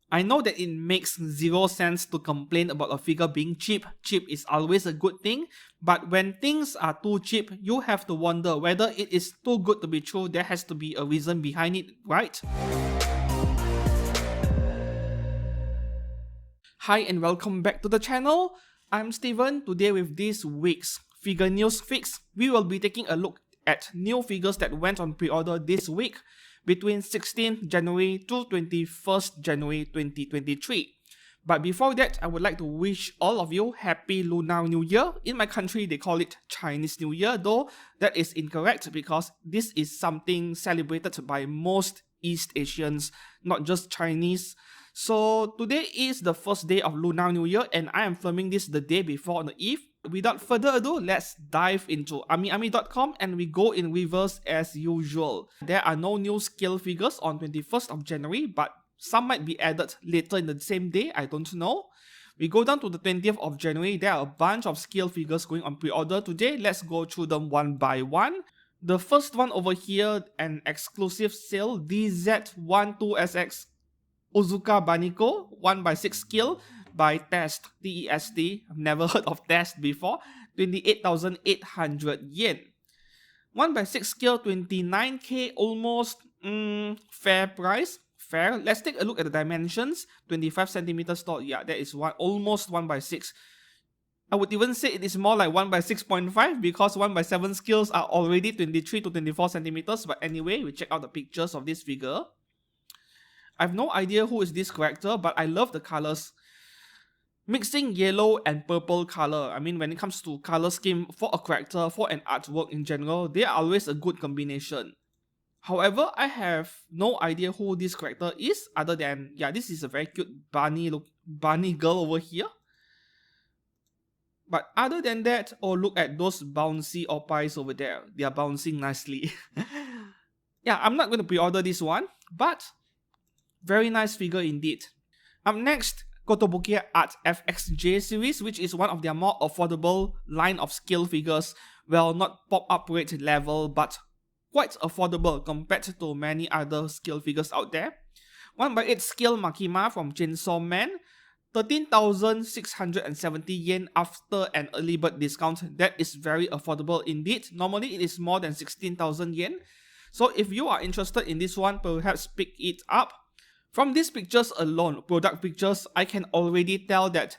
I know that it makes zero sense to complain about a figure being cheap. Cheap is always a good thing, but when things are too cheap, you have to wonder whether it is too good to be true. There has to be a reason behind it, right? Hi and welcome back to the channel. I'm Steven. Today with this week's figure news fix, we will be taking a look at new figures that went on pre-order this week between 16th January to 21st January 2023. But before that, I would like to wish all of you Happy Lunar New Year. In my country, they call it Chinese New Year, though that is incorrect because this is something celebrated by most East Asians, not just Chinese. So today is the first day of Lunar New Year and I am filming this the day before on the eve. Without further ado, let's dive into AmiAmi.com and we go in reverse as usual. There are no new scale figures on 21st of January, but some might be added later in the same day, I don't know. We go down to the 20th of January, there are a bunch of scale figures going on pre-order today. Let's go through them one by one. The first one over here, an exclusive sale, DZ12SX Ozuka Baniko 1x6 scale by Test, T-E-S-T, I've never heard of Test before, 28,800 yen. 1x6 scale, 29k, almost fair price, fair. Let's take a look at the dimensions, 25 centimeters tall, yeah, that is almost 1x6. I would even say it is more like 1x6.5 because 1x7 scales are already 23 to 24 centimeters, but anyway, we check out the pictures of this figure. I have no idea who is this character, but I love the colors. Mixing yellow and purple color, I mean when it comes to color scheme for a character, for an artwork in general, they are always a good combination. However, I have no idea who this character is other than, yeah, this is a very cute bunny girl over here. But other than that, oh look at those bouncy oppies over there, they are bouncing nicely. Yeah, I'm not going to pre-order this one, but very nice figure indeed. Up next, Kotobukiya Art FXJ series, which is one of their more affordable line of scale figures. Well, not pop-up rate level, but quite affordable compared to many other scale figures out there. 1x8 scale Makima from Chainsaw Man, 13,670 yen after an early bird discount. That is very affordable indeed. Normally it is more than 16,000 yen. So if you are interested in this one, perhaps pick it up. From these pictures alone, product pictures, I can already tell that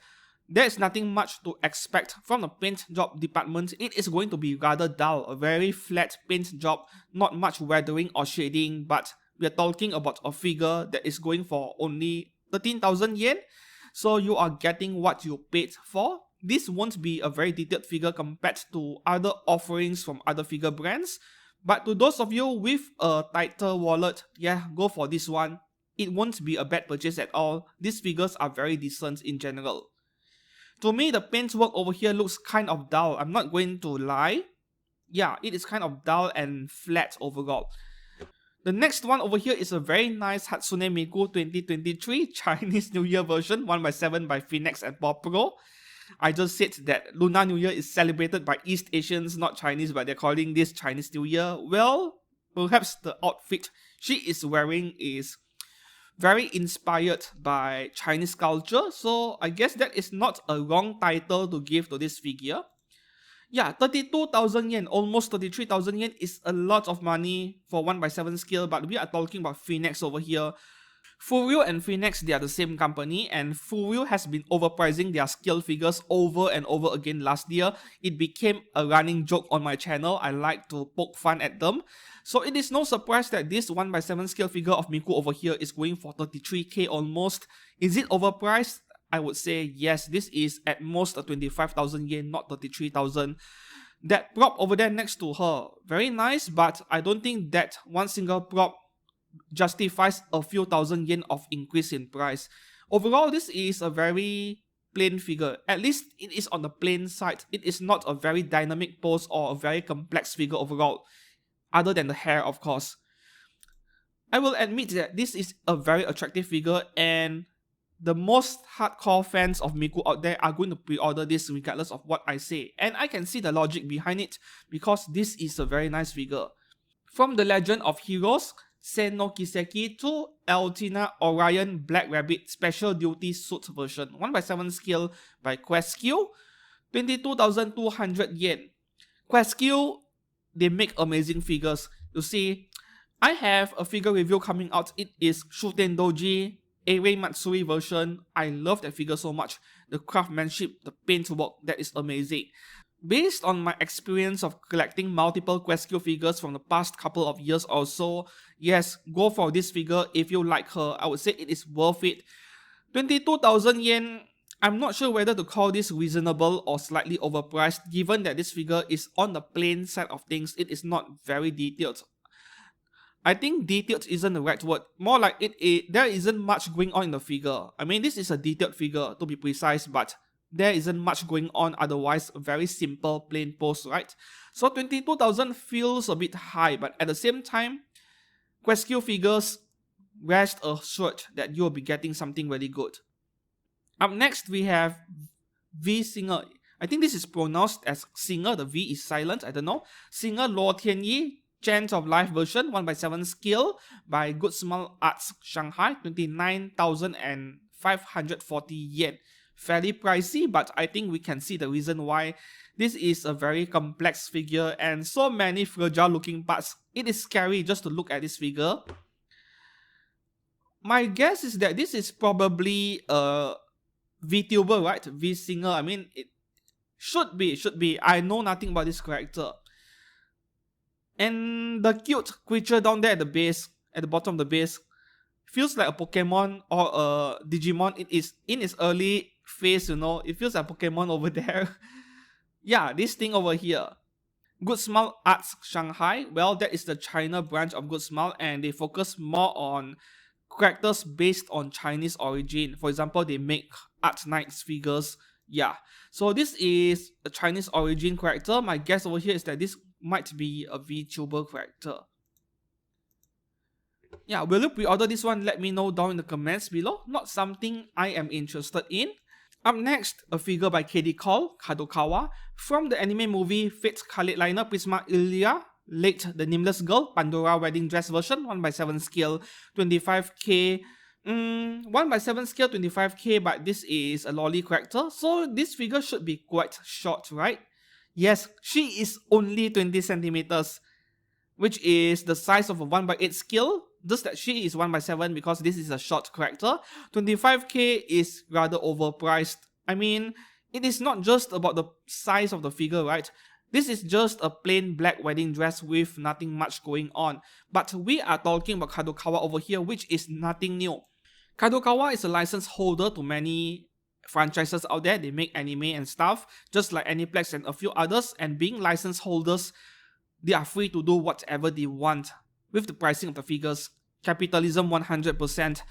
there is nothing much to expect from the paint job department. It is going to be rather dull, a very flat paint job, not much weathering or shading, but we are talking about a figure that is going for only 13,000 yen. So you are getting what you paid for. This won't be a very detailed figure compared to other offerings from other figure brands. But to those of you with a tighter wallet, yeah, go for this one. It won't be a bad purchase at all. These figures are very decent in general. To me, the paintwork over here looks kind of dull. I'm not going to lie. Yeah, it is kind of dull and flat overall. The next one over here is a very nice Hatsune Miku 2023 Chinese New Year version 1x7 by FNEX and Paw Pro. I just said that Lunar New Year is celebrated by East Asians, not Chinese, but they're calling this Chinese New Year. Well, perhaps the outfit she is wearing is very inspired by Chinese culture, so I guess that is not a wrong title to give to this figure. Yeah, 32,000 yen, almost 33,000 yen is a lot of money for 1x7 scale, but we are talking about FNEX over here. Furyu and FNEX, they are the same company, and Furyu has been overpricing their scale figures over and over again last year. It became a running joke on my channel. I like to poke fun at them. So it is no surprise that this 1x7 scale figure of Miku over here is going for 33k almost. Is it overpriced? I would say yes, this is at most a 25,000 yen, not 33,000. That prop over there next to her, very nice, but I don't think that one single prop justifies a few thousand yen of increase in price. Overall, this is a very plain figure. At least it is on the plain side. It is not a very dynamic pose or a very complex figure overall, other than the hair, of course. I will admit that this is a very attractive figure, and the most hardcore fans of Miku out there are going to pre-order this regardless of what I say. And I can see the logic behind it because this is a very nice figure. From the Legend of Heroes, Senno Kiseki 2 Altina Orion Black Rabbit Special Duty Suit version. 1x7 scale by QuestQ. 22,200 yen. QuestQ, they make amazing figures. You see, I have a figure review coming out. It is Shuten Doji Ere Matsuri version. I love that figure so much. The craftsmanship, the paintwork, that is amazing. Based on my experience of collecting multiple QuestQ figures from the past couple of years or so, yes, go for this figure if you like her. I would say it is worth it. 22,000 yen, I'm not sure whether to call this reasonable or slightly overpriced, given that this figure is on the plain side of things. It is not very detailed. I think detailed isn't the right word. More like there isn't much going on in the figure. I mean, this is a detailed figure to be precise, but there isn't much going on, otherwise a very simple plain pose, right? So 22,000 feels a bit high, but at the same time, QuestQ figures, rest assured that you'll be getting something really good. Up next, we have V Singer. I think this is pronounced as Singer, the V is silent, I don't know. Singer Luo Tianyi, Chance of Life version, 1x7 scale by Good Smile Arts Shanghai, 29,540 yen. Fairly pricey, but I think we can see the reason why. This is a very complex figure and so many fragile looking parts. It is scary just to look at this figure. My guess is that this is probably a VTuber, right? V Singer. I mean, it should be. I know nothing about this character. And the cute creature down there at the base, at the bottom of the base, feels like a Pokemon or a Digimon. It is in its early phase, you know. It feels like Pokemon over there. Yeah, this thing over here. Good Smile Arts Shanghai. Well, that is the China branch of Good Smile, and they focus more on characters based on Chinese origin. For example, they make Art Knights figures. Yeah. So this is a Chinese origin character. My guess over here is that this might be a VTuber character. Yeah, will you pre-order this one? Let me know down in the comments below. Not something I am interested in. Up next, a figure by KD Cole, Kadokawa, from the anime movie Fate Khalid Liner Prisma Ilya, late The Nameless Girl, Pandora Wedding Dress version, 1x7 scale, 25k. 1x7 scale, 25k, but this is a lolly character, so this figure should be quite short, right? Yes, she is only 20 centimeters, which is the size of a 1x8 scale. Just that she is 1x7 because this is a short character. 25k is rather overpriced. I mean, it is not just about the size of the figure, right? This is just a plain black wedding dress with nothing much going on. But we are talking about Kadokawa over here, which is nothing new. Kadokawa is a license holder to many franchises out there. They make anime and stuff, just like Aniplex and a few others. And being license holders, they are free to do whatever they want with the pricing of the figures. Capitalism 100%.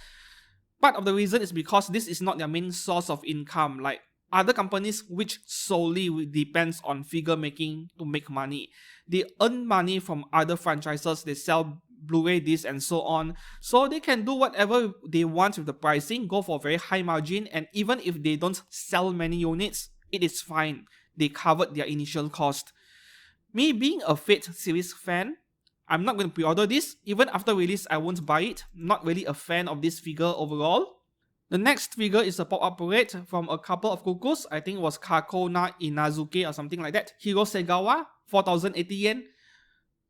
Part of the reason is because this is not their main source of income, like other companies which solely depends on figure making to make money. They earn money from other franchises, they sell Blu-ray discs and so on, so they can do whatever they want with the pricing, go for very high margin, and even if they don't sell many units, it is fine. They covered their initial cost. Me being a Fate series fan, I'm not going to pre-order this. Even after release, I won't buy it. Not really a fan of this figure overall. The next figure is a pop-up parade from a couple of cuckoos. I think it was Kakona Inazuke or something like that. Hiro Segawa, 4,080 yen.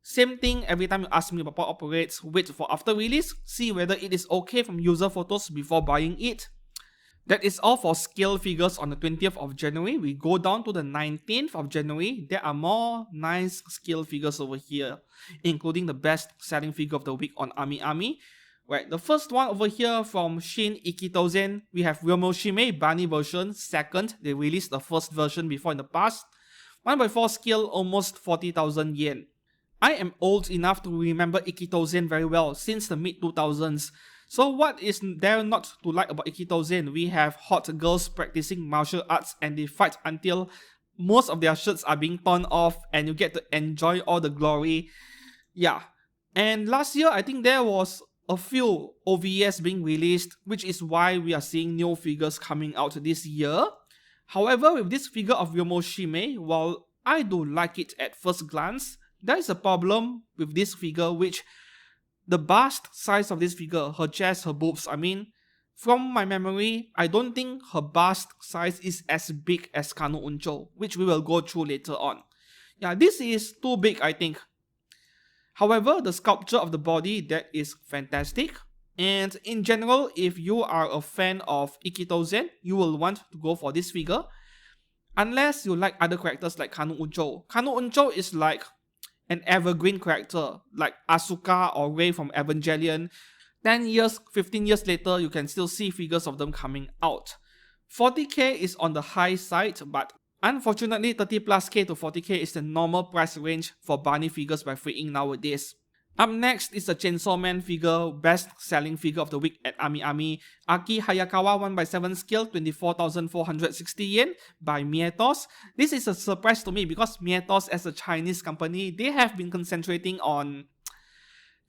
Same thing every time you ask me about pop-up parades. Wait for after release. See whether it is okay from user photos before buying it. That is all for scale figures on the 20th of January. We go down to the 19th of January. There are more nice scale figures over here, including the best selling figure of the week on Ami. Right, the first one over here from Shin Ikkitousen, we have Ryomoshime Bani version. Second, they released the first version before in the past. 1x4 scale, almost 40,000 yen. I am old enough to remember Ikkitousen very well since the mid-2000s. So what is there not to like about Ikkitousen? We have hot girls practicing martial arts and they fight until most of their shirts are being torn off and you get to enjoy all the glory. Yeah. And last year, I think there was a few OVAs being released, which is why we are seeing new figures coming out this year. However, with this figure of Ryomoshime, while I do like it at first glance, there is a problem with this figure which The bust size of this figure, her chest, her boobs, I mean, from my memory, I don't think her bust size is as big as Kano Uncho, which we will go through later on. Yeah, this is too big, I think. However, the sculpture of the body, that is fantastic. And in general, if you are a fan of Ikkitousen, you will want to go for this figure. Unless you like other characters like Kano Uncho. Kano Uncho is like an evergreen character, like Asuka or Rei from Evangelion. 10 years, 15 years later, you can still see figures of them coming out. 40k is on the high side, but unfortunately 30 plus k to 40k is the normal price range for Barney figures by FNEX nowadays. Up next is the Chainsaw Man figure, best selling figure of the week at Ami. Aki Hayakawa 1/7 scale, 24,460 yen by Mietos. This is a surprise to me because Mietos, as a Chinese company, they have been concentrating on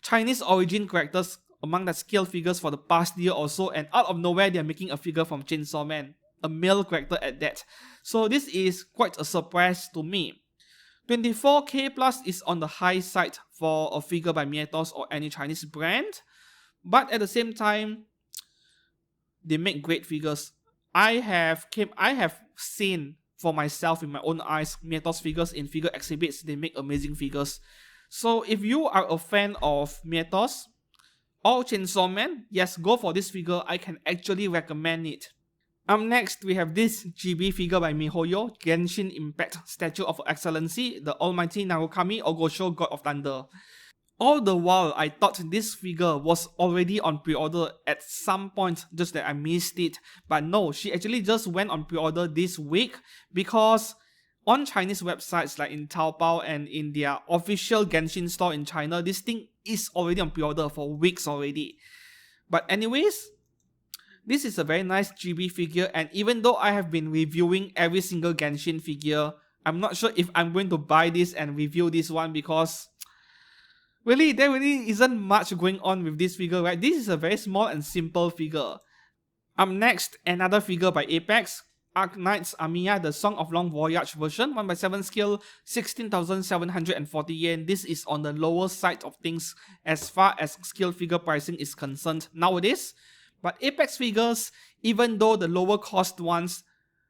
Chinese origin characters among the scale figures for the past year or so, and out of nowhere they are making a figure from Chainsaw Man, a male character at that. So this is quite a surprise to me. 24k plus is on the high side for a figure by Mietos or any Chinese brand, but at the same time, they make great figures. I have seen for myself in my own eyes Mietos figures in figure exhibits. They make amazing figures. So if you are a fan of Mietos or Chainsaw Man, yes, go for this figure. I can actually recommend it. Next, we have this GB figure by MiHoYo, Genshin Impact Statue of Excellency, the almighty Narukami Ogosho God of Thunder. All the while, I thought this figure was already on pre-order at some point, just that I missed it. But no, she actually just went on pre-order this week because on Chinese websites like in Taobao and in their official Genshin store in China, this thing is already on pre-order for weeks already. But anyways, this is a very nice GB figure, and even though I have been reviewing every single Genshin figure, I'm not sure if I'm going to buy this and review this one because really, there really isn't much going on with this figure, right? This is a very small and simple figure. Next, another figure by Apex, Arknights Amiya, the Song of Long Voyage version, 1/7 scale, 16,740 yen. This is on the lower side of things as far as scale figure pricing is concerned nowadays. But Apex figures, even though the lower cost ones,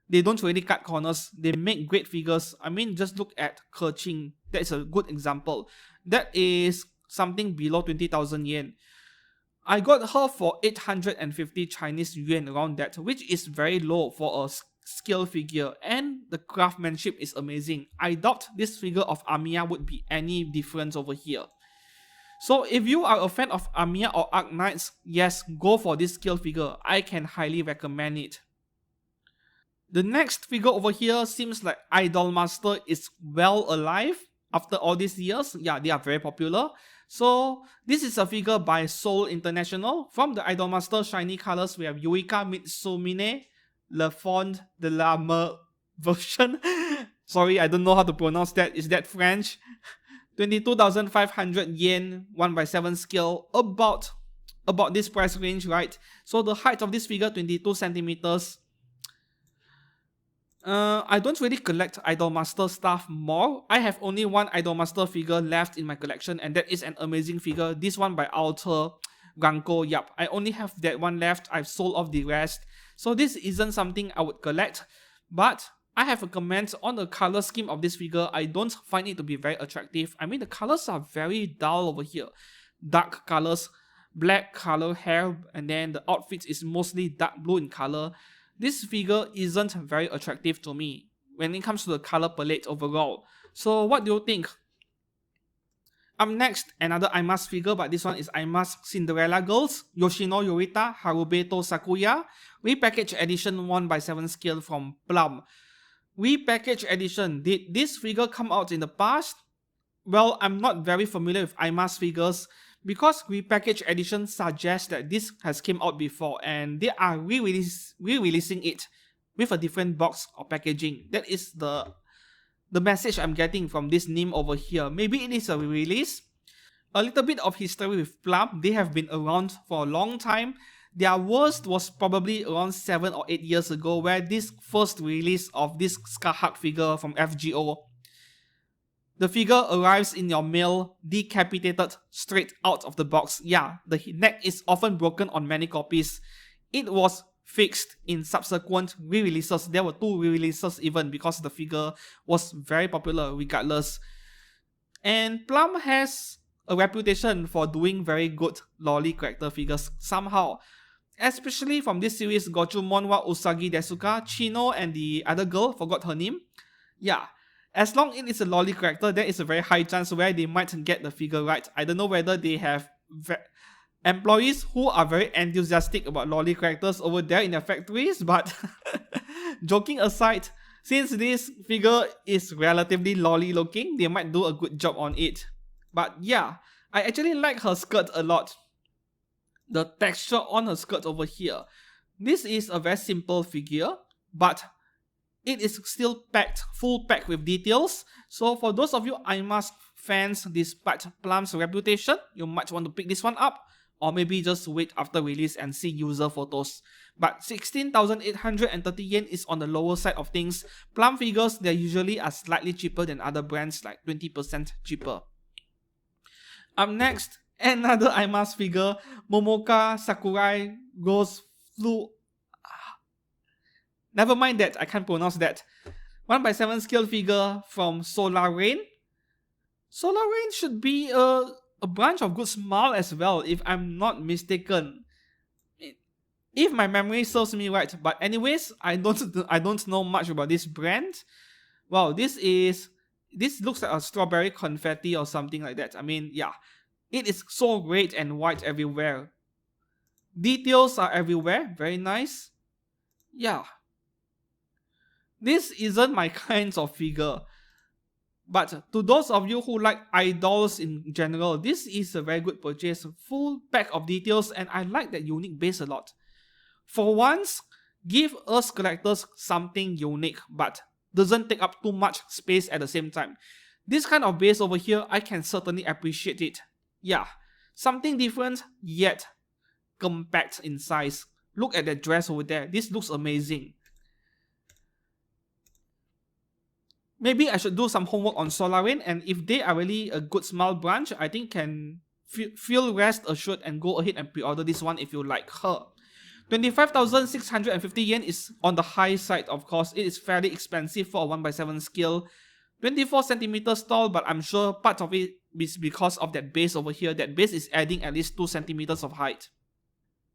they don't really cut corners. They make great figures. I mean, just look at Keqing. That is a good example. That is something below 20,000 yen. I got her for 850 Chinese yuan around that, which is very low for a scale figure, and the craftsmanship is amazing. I doubt this figure of Amiya would be any different over here. So if you are a fan of Amiya or Arknights, yes, go for this scale figure. I can highly recommend it. The next figure over here seems like Idolmaster is well alive after all these years. Yeah, they are very popular. So this is a figure by Seoul International. From the Idolmaster shiny colors, we have Yuika Mitsumine, Le Fond de la Mer version. Sorry, I don't know how to pronounce that. Is that French? 22,500 yen, 1/7 scale, about this price range, right? So the height of this figure, 22 centimeters. I don't really collect Idolmaster stuff more. I have only one Idolmaster figure left in my collection, and that is an amazing figure. This one by Alter Ganko. Yup, I only have that one left. I've sold off the rest. So this isn't something I would collect, but I have a comment on the color scheme of this figure. I don't find it to be very attractive. I mean, the colors are very dull over here. Dark colors, black color hair, and then the outfit is mostly dark blue in color. This figure isn't very attractive to me when it comes to the color palette overall. So what do you think? Next, another IMAS figure, but this one is IMAS Cinderella Girls, Yoshino Yorita, Harubeto Sakuya, Repackaged Edition 1/7 scale from Plum. Repackaged Edition, did this figure come out in the past? Well, I'm not very familiar with IMAS figures because Repackaged Edition suggests that this has came out before and they are re-releasing it with a different box or packaging. That is the message I'm getting from this name over here. Maybe it is a re-release. A little bit of history with Plum. They have been around for a long time. Their worst was probably around 7 or 8 years ago, where this first release of this Scarhawk figure from FGO the figure arrives in your mail decapitated straight out of the box. Yeah, the neck is often broken on many copies. It was fixed in subsequent re-releases. There were 2 re-releases even because the figure was very popular regardless. And Plum has a reputation for doing very good loli character figures somehow. Especially from this series, Gochumon wa Usagi Desuka, Chino and the other girl, forgot her name. Yeah, as long as it is a loli character, there is a very high chance where they might get the figure right. I don't know whether they have employees who are very enthusiastic about loli characters over there in their factories, but joking aside, since this figure is relatively loli looking, they might do a good job on it. But yeah, I actually like her skirt a lot. The texture on her skirt over here. This is a very simple figure, but it is still packed, full packed with details. So for those of you eye mask fans, despite Plum's reputation, you might want to pick this one up, or maybe just wait after release and see user photos. But 16,830 yen is on the lower side of things. Plum figures, they usually are slightly cheaper than other brands, like 20% cheaper. Up next, another eye mask figure, Momoka Sakurai Rose Flu. Never mind that, I can't pronounce that. 1x7 scale figure from Solar Rain. Solar Rain should be a branch of Good Smile as well, if I'm not mistaken. If my memory serves me right. But anyways, I don't know much about this brand. Wow, this looks like a strawberry confetti or something like that. I mean, yeah. It is so red and white everywhere. Details are everywhere. Very nice. Yeah. This isn't my kinds of figure. But to those of you who like idols in general, this is a very good purchase. Full pack of details, and I like that unique base a lot. For once, give us collectors something unique, but doesn't take up too much space at the same time. This kind of base over here, I can certainly appreciate it. Yeah, something different, yet compact in size. Look at that dress over there. This looks amazing. Maybe I should do some homework on Solar Rain, and if they are really a Good Smile branch, I think can feel rest assured and go ahead and pre-order this one if you like her. 25,650 yen is on the high side, of course. It is fairly expensive for a 1x7 scale. 24 centimeters tall, but I'm sure part of it is because of that base over here. That base is adding at least 2 centimeters of height.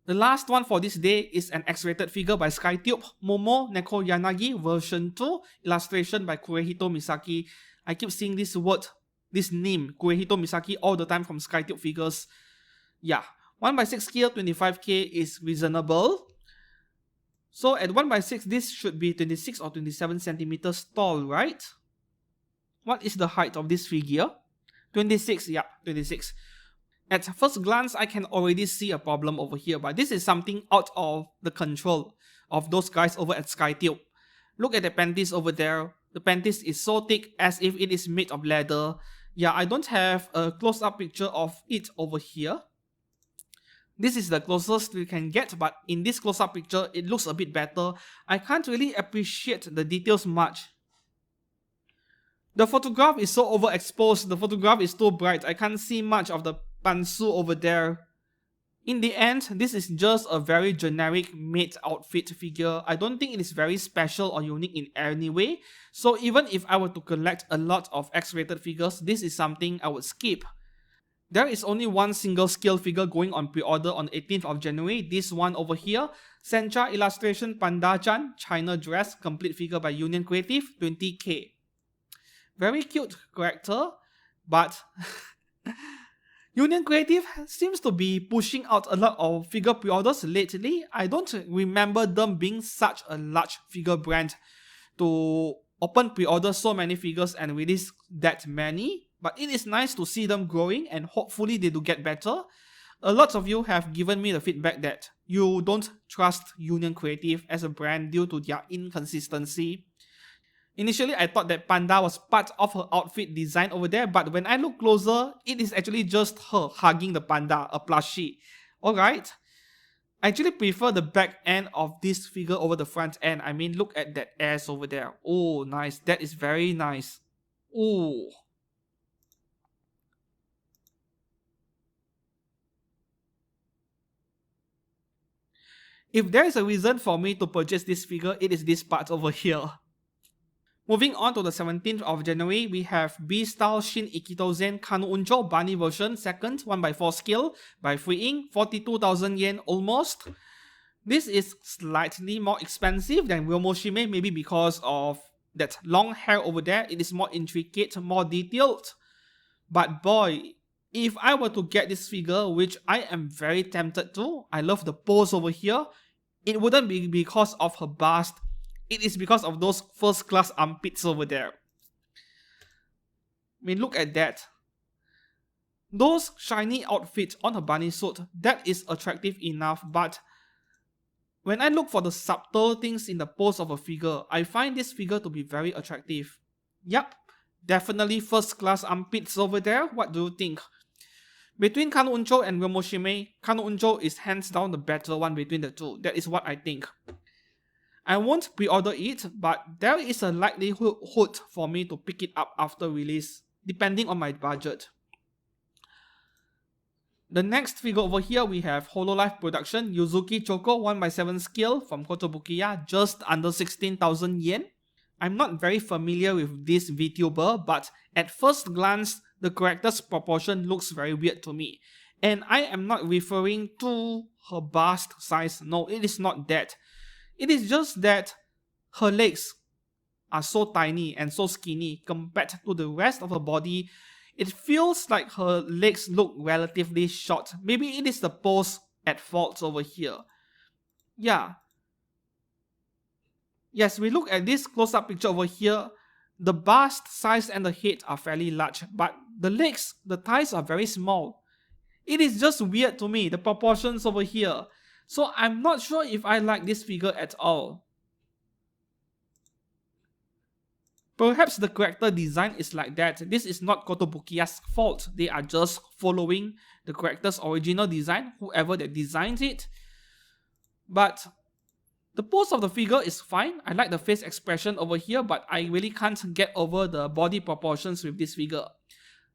The last one for this day is an X-rated figure by SkyTube, Momo Neko Yanagi version 2, illustration by Kurehito Misaki. I keep seeing this name, Kurehito Misaki, all the time from SkyTube figures. Yeah, 1x6 scale, 25k is reasonable. So at 1x6, this should be 26 or 27 centimeters tall, right? What is the height of this figure? 26, yeah, 26. At first glance, I can already see a problem over here, but this is something out of the control of those guys over at SkyTube. Look at the panties over there. The panties is so thick as if it is made of leather. Yeah, I don't have a close-up picture of it over here. This is the closest we can get, but in this close-up picture, it looks a bit better. I can't really appreciate the details much. The photograph is so overexposed, the photograph is too bright, I can't see much of the pantsu over there. In the end, this is just a very generic maid outfit figure. I don't think it is very special or unique in any way. So even if I were to collect a lot of X-rated figures, this is something I would skip. There is only one single scale figure going on pre-order on 18th of January, this one over here. Sencha illustration Panda-chan, China dress, complete figure by Union Creative, 20k. Very cute character, but Union Creative seems to be pushing out a lot of figure pre-orders lately. I don't remember them being such a large figure brand to open pre-order so many figures and release that many. But it is nice to see them growing, and hopefully they do get better. A lot of you have given me the feedback that you don't trust Union Creative as a brand due to their inconsistency. Initially, I thought that Panda was part of her outfit design over there, but when I look closer, it is actually just her hugging the panda, a plushie. Alright. I actually prefer the back end of this figure over the front end. I mean, look at that ass over there. Oh, nice. That is very nice. Oh. If there is a reason for me to purchase this figure, it is this part over here. Moving on to the 17th of January, we have B-Style Shin Ikkitousen Kanu Uncho Bunny version, second, 1x4 scale, by freeing, 42,000 yen almost. This is slightly more expensive than Ryomoshime, maybe because of that long hair over there. It is more intricate, more detailed. But boy, if I were to get this figure, which I am very tempted to, I love the pose over here, it wouldn't be because of her bust, it is because of those first class armpits over there. I mean, look at that. Those shiny outfits on her bunny suit, that is attractive enough, but when I look for the subtle things in the pose of a figure, I find this figure to be very attractive. Yup, definitely first class armpits over there. What do you think? Between Kanu Uncho and Ryomoshime, Kanu Uncho is hands down the better one between the two. That is what I think. I won't pre-order it, but there is a likelihood for me to pick it up after release, depending on my budget. The next figure over here, we have Hololive Production Yuzuki Choco 1x7 scale from Kotobukiya, just under 16,000 yen. I'm not very familiar with this VTuber, but at first glance, the character's proportion looks very weird to me. And I am not referring to her bust size, no, it is not that. It is just that her legs are so tiny and so skinny compared to the rest of her body. It feels like her legs look relatively short. Maybe it is the pose at fault over here. Yeah. Yes, we look at this close-up picture over here. The bust size and the head are fairly large, but the legs, the thighs are very small. It is just weird to me, the proportions over here. So I'm not sure if I like this figure at all. Perhaps the character design is like that. This is not Kotobukiya's fault. They are just following the character's original design, whoever that designs it. But the pose of the figure is fine. I like the face expression over here, but I really can't get over the body proportions with this figure.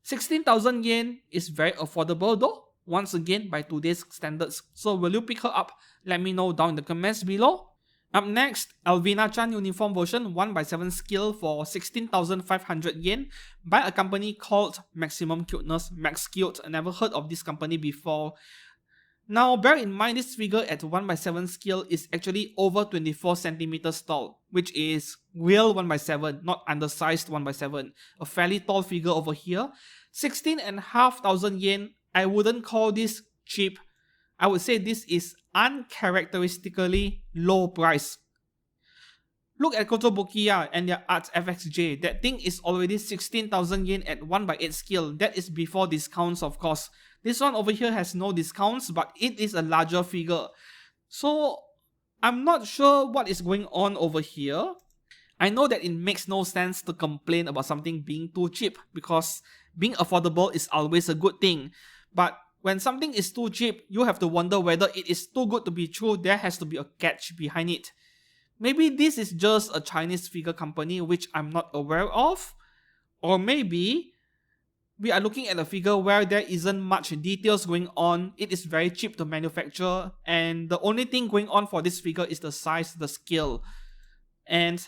16,000 yen is very affordable though, once again by today's standards. So will you pick her up? Let me know down in the comments below. Up next, Elvina-chan uniform version 1x7 scale for 16,500 yen by a company called Maximum Cuteness, Max Cute. I never heard of this company before. Now bear in mind this figure at 1x7 scale is actually over 24 cm tall, which is real 1x7, not undersized 1x7. A fairly tall figure over here. 16,500 yen, I wouldn't call this cheap. I would say this is uncharacteristically low price. Look at Kotobukiya and their Art FXJ. That thing is already 16,000 yen at 1x8 scale. That is before discounts, of course. This one over here has no discounts, but it is a larger figure. So I'm not sure what is going on over here. I know that it makes no sense to complain about something being too cheap, because being affordable is always a good thing. But when something is too cheap, you have to wonder whether it is too good to be true. There has to be a catch behind it. Maybe this is just a Chinese figure company which I'm not aware of. Or maybe we are looking at a figure where there isn't much details going on. It is very cheap to manufacture, and the only thing going on for this figure is the size, the scale. And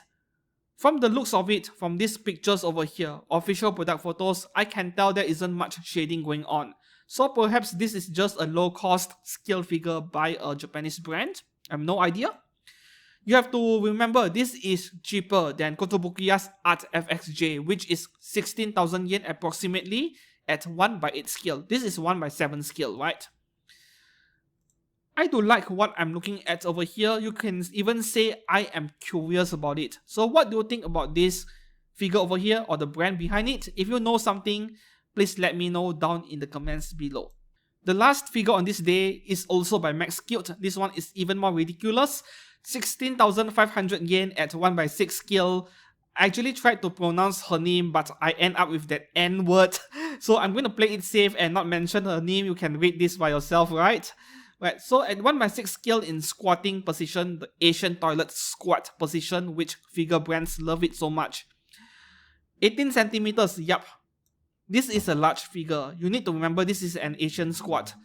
from the looks of it, from these pictures over here, official product photos, I can tell there isn't much shading going on. So perhaps this is just a low-cost scale figure by a Japanese brand. I have no idea. You have to remember, this is cheaper than Kotobukiya's Art FXJ, which is 16,000 yen approximately at 1x8 scale. This is 1x7 scale, right? I do like what I'm looking at over here. You can even say I am curious about it. So what do you think about this figure over here or the brand behind it? If you know something, please let me know down in the comments below. The last figure on this day is also by Max Cute. This one is even more ridiculous. 16,500 yen at 1x6 scale. I actually tried to pronounce her name, but I end up with that N word. So I'm going to play it safe and not mention her name. You can read this by yourself, right? Right, so at 1x6 scale in squatting position, the Asian toilet squat position, which figure brands love it so much. 18 centimeters, yup. This is a large figure. You need to remember this is an Asian squat.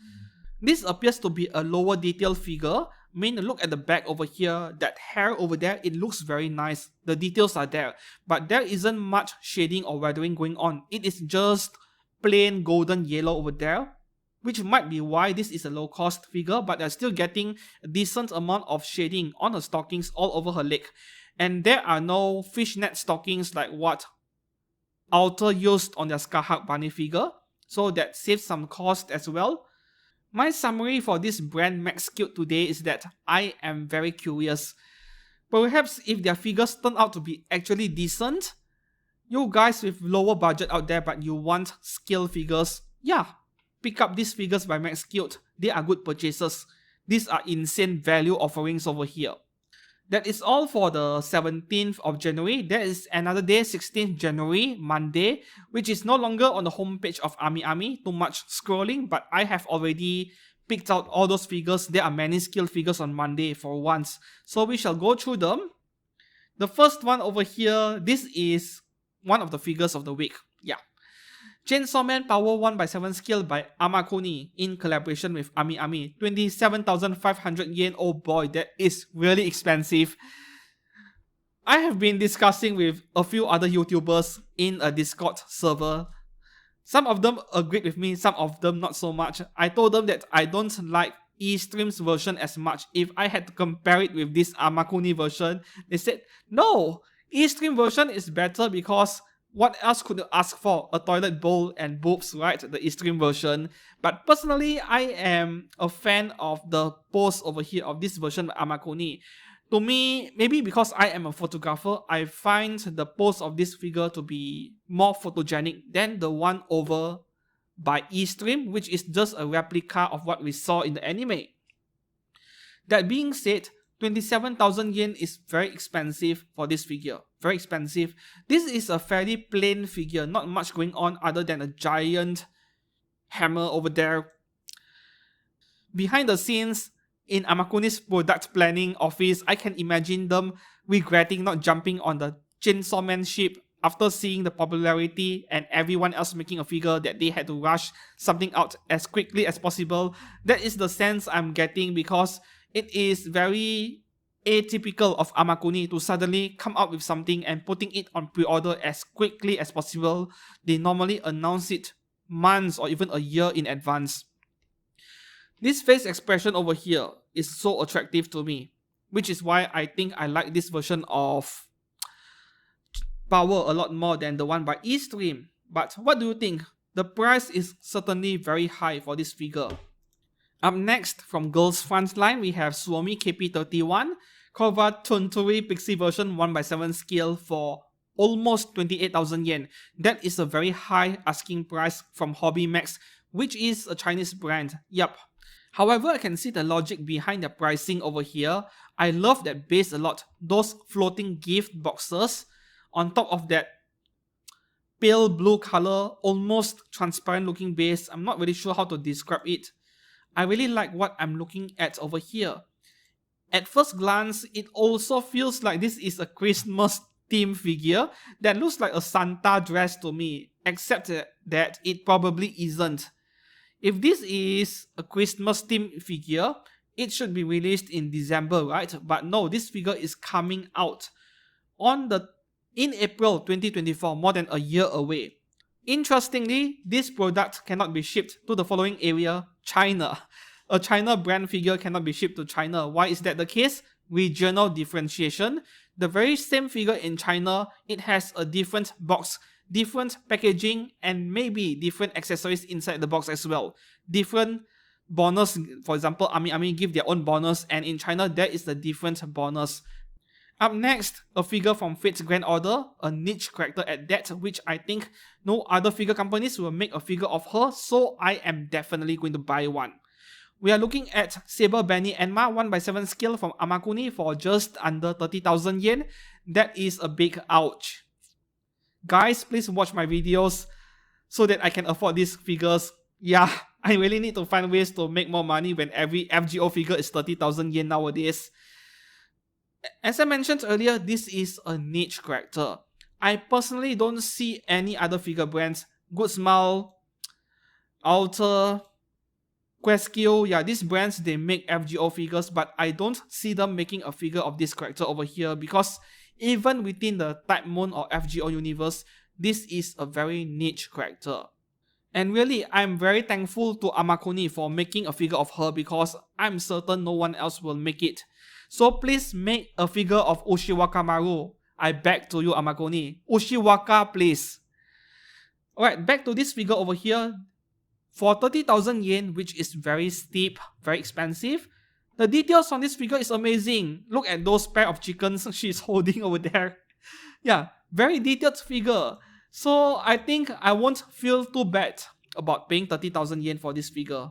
This appears to be a lower detail figure, mean, look at the back over here. That hair over there, it looks very nice. The details are there. But there isn't much shading or weathering going on. It is just plain golden yellow over there, which might be why this is a low cost figure, but they're still getting a decent amount of shading on her stockings all over her leg. And there are no fishnet stockings like what Alter used on their Scarhawk Bunny figure, so that saves some cost as well. My summary for this brand Max Cute today is that I am very curious. Perhaps if their figures turn out to be actually decent, you guys with lower budget out there but you want scale figures, yeah, pick up these figures by Max Cute. They are good purchases. These are insane value offerings over here. That is all for the 17th of January. There is another day, 16th January, Monday, which is no longer on the homepage of Ami. Too much scrolling, but I have already picked out all those figures. There are many skill figures on Monday for once. So we shall go through them. The first one over here, this is one of the figures of the week. Yeah. Chainsaw Man Power 1/7 skill by Amakuni in collaboration with Ami. 27,500 yen. Oh boy, that is really expensive. I have been discussing with a few other YouTubers in a Discord server. Some of them agreed with me, some of them not so much. I told them that I don't like Eastream's version as much. If I had to compare it with this Amakuni version, they said, no, Eastream version is better because what else could you ask for? A toilet bowl and boobs, right? The Eastream version. But personally, I am a fan of the pose over here of this version of Amakuni. To me, maybe because I am a photographer, I find the pose of this figure to be more photogenic than the one over by Eastream, which is just a replica of what we saw in the anime. That being said, 27,000 yen is very expensive for this figure. Very expensive. This is a fairly plain figure, not much going on other than a giant hammer over there. Behind the scenes, in Amakuni's product planning office, I can imagine them regretting not jumping on the Chainsaw Man ship after seeing the popularity and everyone else making a figure that they had to rush something out as quickly as possible. That is the sense I'm getting because it is very atypical of Amakuni to suddenly come out with something and putting it on pre-order as quickly as possible. They normally announce it months or even a year in advance. This face expression over here is so attractive to me, which is why I think I like this version of Power a lot more than the one by Eastream. But what do you think? The price is certainly very high for this figure. Up next, from Girls Frontline, we have Suomi KP31, Korva Tunturi Pixie version 1/7 scale for almost 28,000 yen. That is a very high asking price from Hobby Max, which is a Chinese brand. Yup. However, I can see the logic behind the pricing over here. I love that base a lot. Those floating gift boxes on top of that pale blue color, almost transparent looking base. I'm not really sure how to describe it. I really like what I'm looking at over here. At first glance, it also feels like this is a Christmas theme figure that looks like a Santa dress to me, except that it probably isn't. If this is a Christmas theme figure, it should be released in December, right? But no, this figure is coming out in April 2024, more than a year away. Interestingly, this product cannot be shipped to the following area, China. A China brand figure cannot be shipped to China. Why is that the case? Regional differentiation. The very same figure in China, it has a different box, different packaging, and maybe different accessories inside the box as well. Different bonus, for example, Ami give their own bonus, and in China, there is a different bonus. Up next, a figure from Fate's Grand Order, a niche character at that, which I think no other figure companies will make a figure of her, so I am definitely going to buy one. We are looking at Saber Beni-Enma 1/7 scale from Amakuni for just under 30,000 yen. That is a big ouch. Guys, please watch my videos so that I can afford these figures. Yeah, I really need to find ways to make more money when every FGO figure is 30,000 yen nowadays. As I mentioned earlier, this is a niche character. I personally don't see any other figure brands, Good Smile, Alter, Questkill, yeah, these brands, they make FGO figures, but I don't see them making a figure of this character over here because even within the Type Moon or FGO universe, this is a very niche character. And really, I'm very thankful to Amakuni for making a figure of her because I'm certain no one else will make it. So please make a figure of Ushiwaka Maru. I beg to you, Amakuni. Ushiwaka, please. Alright, back to this figure over here. For 30,000 yen, which is very steep, very expensive, the details on this figure is amazing. Look at those pair of chickens she's holding over there. Yeah, very detailed figure. So I think I won't feel too bad about paying 30,000 yen for this figure.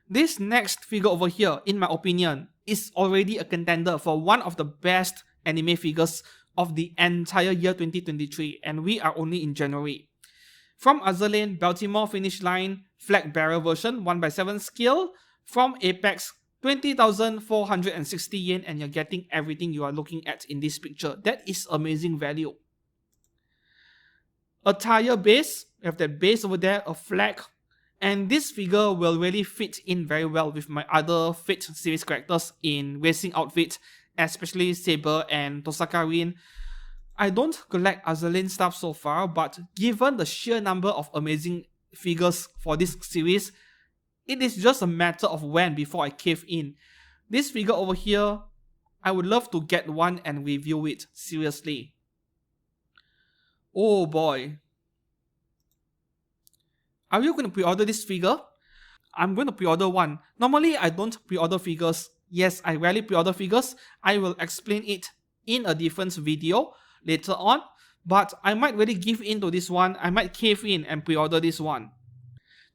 This next figure over here, in my opinion, is already a contender for one of the best anime figures of the entire year 2023, and we are only in January. From Azur Lane, Baltimore Finish Line, Flag Bearer version, 1/7 scale. From Apex, 20,460 yen, and you're getting everything you are looking at in this picture. That is amazing value. Attire base, we have that base over there, a flag. And this figure will really fit in very well with my other Fate series characters in racing outfits, especially Saber and Tosaka-rin. I don't collect Azur Lane stuff so far, but given the sheer number of amazing figures for this series, it is just a matter of when before I cave in. This figure over here, I would love to get one and review it, seriously. Oh boy. Are you going to pre-order this figure? I'm going to pre-order one. Normally, I don't pre-order figures. Yes, I rarely pre-order figures. I will explain it in a different video later on. But I might really give in to this one. I might cave in and pre-order this one.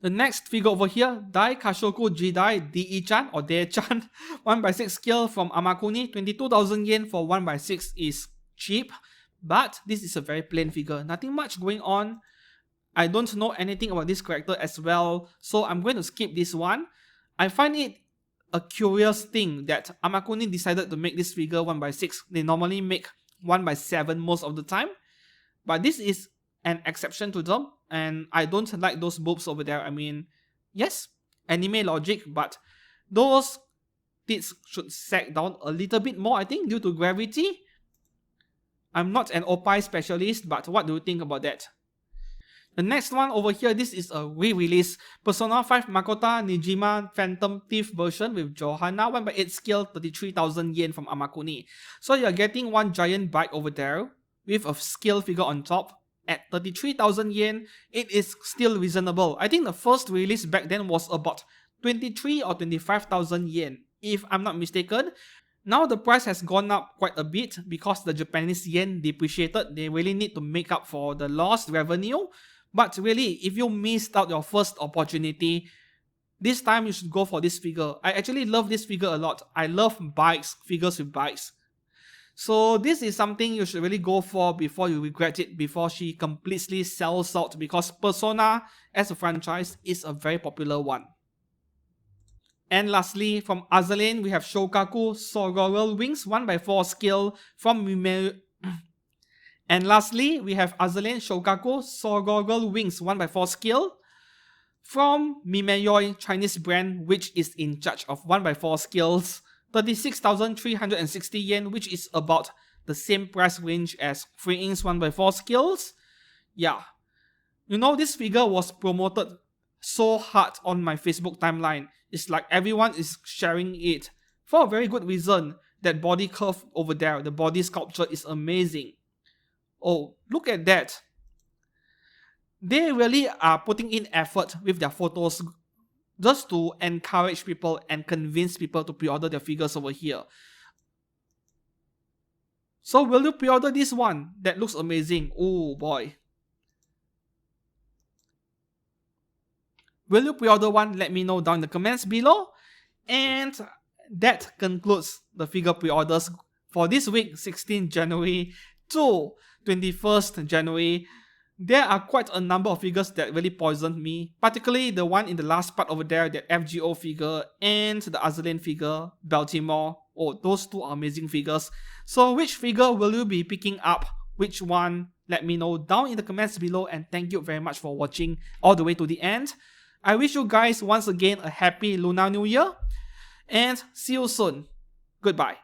The next figure over here, Dai Kashoku Jidai Dii-chan or Dei-chan, 1/6 scale from Amakuni. 22,000 yen for 1/6 is cheap. But this is a very plain figure. Nothing much going on. I don't know anything about this character as well, so I'm going to skip this one. I find it a curious thing that Amakuni decided to make this figure 1/6. They normally make 1/7 most of the time, but this is an exception to them, and I don't like those boobs over there. I mean, yes, anime logic, but those tits should sag down a little bit more, I think, due to gravity. I'm not an opai specialist, but what do you think about that? The next one over here, this is a re-release Persona 5 Makota Nijima Phantom Thief version with Johanna, 1/8 scale, 33,000 yen from Amakuni. So you're getting one giant bike over there with a scale figure on top. At 33,000 yen, it is still reasonable. I think the first release back then was about 23 or 25,000 yen, if I'm not mistaken. Now the price has gone up quite a bit because the Japanese yen depreciated. They really need to make up for the lost revenue. But really, if you missed out your first opportunity, this time you should go for this figure. I actually love this figure a lot. I love bikes, figures with bikes. So this is something you should really go for before you regret it, before she completely sells out, because Persona as a franchise is a very popular one. And lastly, from Azur Lane, we have Shokaku Sororal Wings 1/4 scale from Mimeyo. And lastly, we have Azur Lane Shokaku Sororal Wings 1/4 scale from Mimeyoi, Chinese brand, which is in charge of 1/4 scales. 36,360 yen, which is about the same price range as FNEX 1/4 scales. Yeah. You know, this figure was promoted so hard on my Facebook timeline. It's like everyone is sharing it for a very good reason. That body curve over there, the body sculpture is amazing. Oh, look at that. They really are putting in effort with their photos just to encourage people and convince people to pre-order their figures over here. So will you pre-order this one? That looks amazing. Oh boy. Will you pre-order one? Let me know down in the comments below. And that concludes the figure pre-orders for this week, 16 January to 21st January. There are quite a number of figures that really poisoned me, particularly the one in the last part over there, the FGO figure and the Azur Lane figure, Baltimore. Oh, those two are amazing figures. So which figure will you be picking up? Which one? Let me know down in the comments below, and thank you very much for watching all the way to the end. I wish you guys once again a happy Lunar New Year, and see you soon. Goodbye.